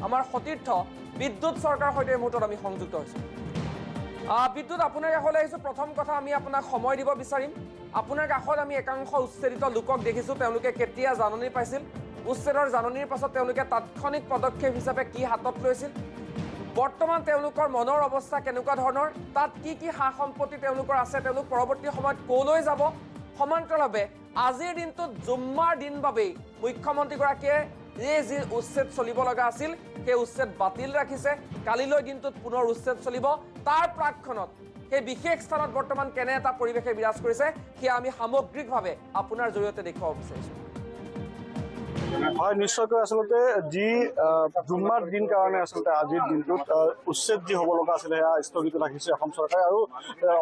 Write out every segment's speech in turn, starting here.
আমাৰ সতীৰ্থ বিদ্যুৎ চৰকাৰৰ সৈতে এই মুহূৰ্তত আমি সংযুক্ত হৈছোঁ। বিদ্যুৎ, আপোনাৰ কাষলৈ আহিছোঁ। প্ৰথম কথা, আমি আপোনাক সময় দিব বিচাৰিম। আপোনাৰ কাষত আমি একাংশ উচ্ছেদিত লোকক দেখিছোঁ। তেওঁলোকে কেতিয়া জাননী পাইছিল, উচ্ছেদৰ জাননীৰ পাছত তেওঁলোকে তাৎক্ষণিক পদক্ষেপ হিচাপে কি হাতত লৈছিল, বৰ্তমান তেওঁলোকৰ মনৰ অৱস্থা কেনেকুৱা ধৰণৰ, তাত কি কি সা সম্পত্তি তেওঁলোকৰ আছে, তেওঁলোক পৰৱৰ্তী সময়ত ক'লৈ যাব, সমান্তৰালভাৱে আজিৰ দিনটোত জুম্মাৰ দিন বাবেই মুখ্যমন্ত্ৰীগৰাকীয়ে যি উচ্ছেদ চলিব লগা আছিল সেই উচ্ছেদ বাতিল ৰাখিছে। কালিলৈ দিনটোত পুনৰ উচ্ছেদ চলিব। তাৰ প্ৰাকখনত সেই বিশেষ স্থানত বৰ্তমান কেনে এটা পৰিৱেশে বিৰাজ কৰিছে সেয়া আমি সামগ্ৰিকভাৱে আপোনাৰ জৰিয়তে দেখুৱাব বিচাৰিছোঁ। হয়, নিশ্চয়কৈ আচলতে যি জুম্মাৰ দিন কাৰণে আচলতে আজিৰ দিনটোত উচ্ছেদ যি হ'ব লগা আছিলে সেয়া স্থগিত ৰাখিছে অসম চৰকাৰে, আৰু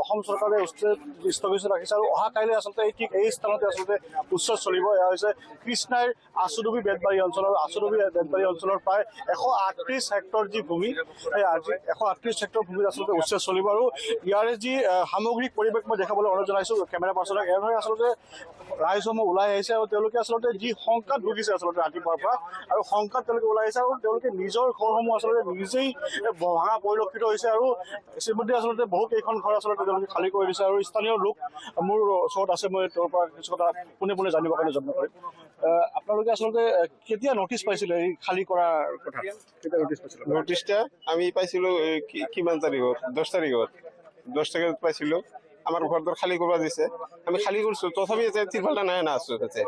অসম চৰকাৰে উচ্ছেদ স্থগিত ৰাখিছে। আৰু অহা কাইলৈ আচলতে ঠিক এই স্থানতে আচলতে উচ্ছেদ চলিব। এয়া হৈছে কৃষ্ণাইৰ আচুডুবি বেতবাৰী অঞ্চলৰ প্ৰায় 138 হেক্টৰ যি ভূমি, সেই 138 হেক্টৰ ভূমিত আচলতে উচ্ছেদ চলিব। আৰু ইয়াৰে যি সামগ্ৰিক পৰিৱেশ মই দেখাবলৈ অনুৰোধ জনাইছোঁ কেমেৰা পাৰ্চনক। এনেদৰে আচলতে ৰাইজসমূহ ওলাই আহিছে আৰু তেওঁলোকে আচলতে যি শংকাত ভুগিছে আচলতে ৰাতিপুৱাৰ পৰা, আৰু শংকাত তেওঁলোকে ওলাই আহিছে, আৰু তেওঁলোকে নিজৰ ঘৰসমূহ আচলতে নিজেই ভাঙা পৰিলক্ষিত হৈছে। আৰু ইতিমধ্যে আচলতে বহু কেইখন ঘৰ আচলতে তেওঁলোকে খালী কৰি দিছে। আৰু স্থানীয় লোক মোৰ ওচৰত আছে, মই তেওঁৰ পৰা কিছু কথা পোনে পোনে জানিবৰ কাৰণে যত্ন কৰিম। আপোনালোকে আচলতে কেতিয়া নটিচ পাইছিলে এই খালী কৰাৰ কথা? কেতিয়া নটিচ পাইছিলে? নটিচটা আমি পাইছিলোঁ কিমান তাৰিখত? 10 তাৰিখত পাইছিলোঁ। আমাৰ ঘৰটো খালী কৰিব দিছে, আমি খালী কৰিছোঁ। তথাপি এতিয়া তিৰপালটা নাই আছোঁ তাতে।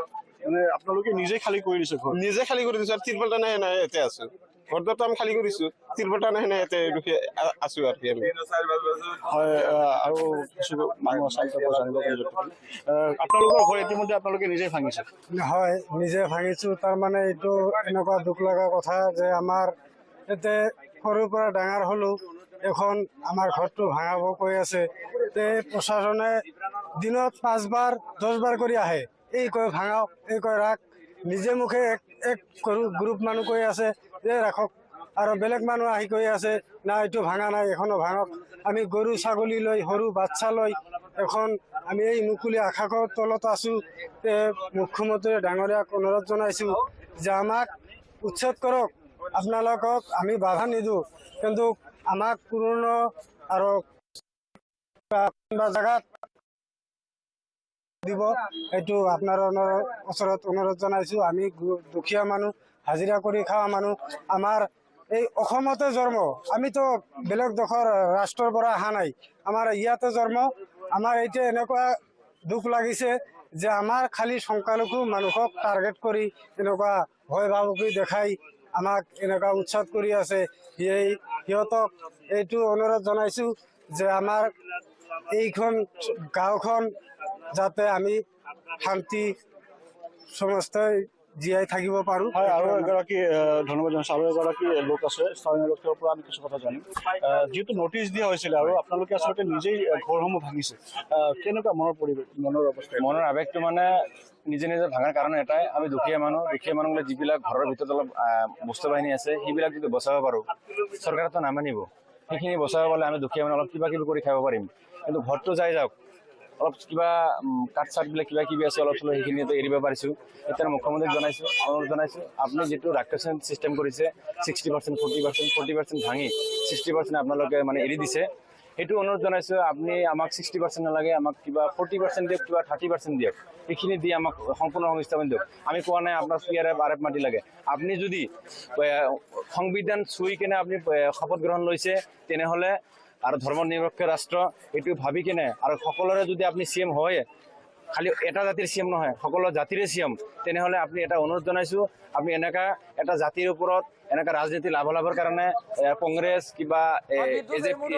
মানে আপোনালোকে নিজেই খালী কৰি দিছে ঘৰ? নিজে খালী কৰি দিছোঁ, আৰু তিৰপালটা নাই ইয়াতে আছোঁ। ঘৰটো আমি খালী কৰিছোঁ, তিৰপালটা নাই ইয়াতে আছোঁ আৰু কি আমি। হয়, আৰু কিছু মানুহ আছে জানিব পাৰিব। আপোনালোকৰ ঘৰ ইতিমধ্যে আপোনালোকে নিজেই ভাঙিছে? হয়, নিজে ভাঙিছোঁ। তাৰমানে এইটো এনেকুৱা দুখ লগা কথা যে আমাৰ ইয়াতে সৰুৰ পৰা ডাঙৰ হ'লোঁ, এখন আমাৰ ঘৰটো ভাঙাব কৈ আছে। প্ৰশাসনে দিনত 5 বাৰ 10 বাৰ কৰি আহে, এই কয় ভাঙাওক, এই কয় ৰাখ। নিজে মুখে এক গ্ৰুপ মানুহ কৈ আছে যে ৰাখক, আৰু বেলেগ মানুহ আহি কৈ আছে না এইটো ভাঙা নাই, এখনো ভাঙক। আমি গৰু ছাগলী লৈ, সৰু বাচ্চা লৈ এখন আমি এই মুকলি আকাশৰ তলত আছোঁ। মুখ্যমন্ত্ৰী ডাঙৰীয়াক অনুৰোধ জনাইছোঁ যে আমাক উচ্ছেদ কৰক, আপোনালোকক আমি বাধা নিদিওঁ, কিন্তু আমাক পুৰণি আৰু জেগাত দিব, এইটো আপোনাৰ ওচৰত অনুৰোধ জনাইছোঁ। আমি দুখীয়া মানুহ, হাজিৰা কৰি খোৱা মানুহ, আমাৰ এই অসমতে জন্ম, আমিতো বেলেগ দেশৰ ৰাষ্ট্ৰৰ পৰা অহা নাই, আমাৰ ইয়াতে জন্ম। আমাৰ এতিয়া এনেকুৱা দুখ লাগিছে যে আমাৰ খালি সংখ্যালঘু মানুহক টাৰ্গেট কৰি এনেকুৱা ভয় ভাবুকি দেখাই আমাক এনেকুৱা উচ্ছেদ কৰি আছে। সিহঁতক এইটো অনুৰোধ জনাইছোঁ যে আমাৰ এইখন গাঁওখন যাতে আমি শান্তি সমস্তই জীয়াই থাকিব পাৰোঁ। হয়, আৰু এগৰাকী ধন্যবাদ জনাইছোঁ। আৰু এগৰাকী লোক আছে, স্থানীয় লোকৰ পৰা আমি কিছু কথা জানিম। যিহেতু নটিচ দিয়া হৈছিলে আৰু আপোনালোকে আচলতে নিজেই ঘৰসমূহ ভাঙিছে, কেনেকুৱা মনৰ অৱস্থা? মনৰ আৱেগটো মানে নিজে নিজে ভাঙাৰ কাৰণ এটাই, আমি দুখীয়া মানুহবিলাক যিবিলাক ঘৰৰ ভিতৰত অলপ বস্তু বাহিনী আছে সেইবিলাক যদি বচাব পাৰোঁ, চৰকাৰেতো নামানিব। সেইখিনি বচাব পালে আমি দুখীয়া মানুহ অলপ কিবা কিবি কৰি খাব পাৰিম। কিন্তু ঘৰটো যাই যাওক, অলপ কিবা কাঠ চাঠবিলাক কিবা কিবি আছে অলপ চলপ সেইখিনি এৰিব পাৰিছোঁ। এতিয়া মুখ্যমন্ত্ৰীক অনুৰোধ জনাইছোঁ, আপুনি যিটো ৰাক্ষসন চিষ্টেম কৰিছে 60%, 40% ভাঙি 60% আপোনালোকে মানে এৰি দিছে, সেইটো অনুৰোধ জনাইছোঁ। আপুনি আমাক 60% নালাগে, আমাক কিবা 40% দিয়ক, কিবা 30% দিয়ক, সেইখিনি দি আমাক সম্পূৰ্ণ সংস্থাপন দিয়ক। আমি কোৱা নাই আপোনাক PRF RF মাটি লাগে। আপুনি যদি সংবিধান চুই কেনে আপুনি শপত গ্ৰহণ লৈছে, তেনেহ'লে আৰু ধৰ্ম নিৰপেক্ষ ৰাষ্ট্ৰ এইটো ভাবি কেনে, আৰু সকলোৰে যদি আপুনি CM হয়, খালি এটা জাতিৰ CM নহয়, সকলো জাতিৰে CM, তেনেহ'লে আপুনি এটা অনুৰোধ জনাইছোঁ, আপুনি এনেকা এটা জাতিৰ ওপৰত এনেকা ৰাজনীতি লাভালাভৰ কাৰণে কংগ্ৰেছ কিবা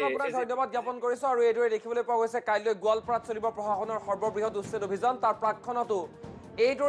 আপোনাক ধন্যবাদ জ্ঞাপন কৰিছোঁ। আৰু এইদৰে দেখিবলৈ পোৱা গৈছে কাইলৈ গোৱালপাৰাত চলিব প্ৰশাসনৰ সৰ্ববৃহৎ উচ্ছেদ অভিযান। তাৰ প্ৰাকখনতো এইদৰে